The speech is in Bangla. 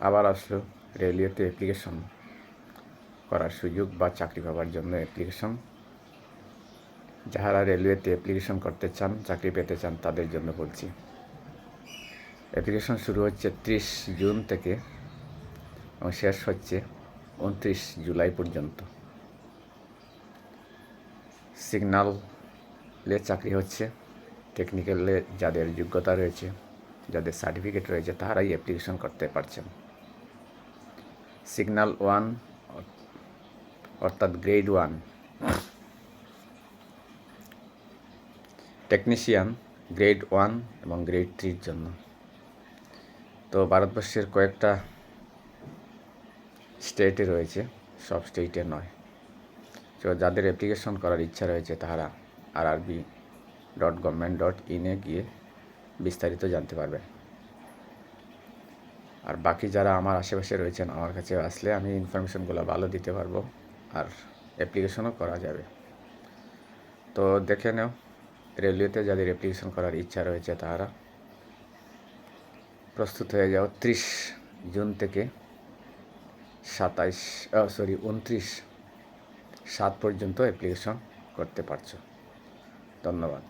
আবার আসলো রেলওয়েতে অ্যাপ্লিকেশন করার সুযোগ বা চাকরি পাওয়ার জন্য অ্যাপ্লিকেশন। যারা রেলওয়েতে অ্যাপ্লিকেশন করতে চান, চাকরি পেতে চান, তাদের জন্য বলছি। অ্যাপ্লিকেশন শুরু হচ্ছে 30 জুন থেকে এবং শেষ হচ্ছে 29 জুলাই পর্যন্ত। সিগন্যালে চাকরি হচ্ছে। টেকনিক্যালে যাদের যোগ্যতা রয়েছে, যাদের সার্টিফিকেট রয়েছে, তারাই অ্যাপ্লিকেশন করতে পারছেন। সিগন্যাল 1 অর্থাৎ গ্রেড 1, টেকনিশিয়ান গ্রেড 1 এবং গ্রেড 3-র জন্য। তো ভারতবর্ষের কয়েকটা স্টেটে রয়েছে, সব স্টেটে নয়। তো যাদের অ্যাপ্লিকেশন করার ইচ্ছা রয়েছে তারা rrb.government.in গিয়ে বিস্তারিত জানতে পারবেন। আর বাকি যারা আমার আশেপাশে রয়েছেন, আমার কাছে আসলে আমি ইনফরমেশনগুলো ভালো দিতে পারবো, আর অ্যাপ্লিকেশনও করা যাবে। তো দেখে নাও, রেলওয়েতে যাদের অ্যাপ্লিকেশন করার ইচ্ছা রয়েছে তারা প্রস্তুত হয়ে যাও। 30 জুন থেকে 29/7 পর্যন্ত অ্যাপ্লিকেশন করতে পারছো। ধন্যবাদ।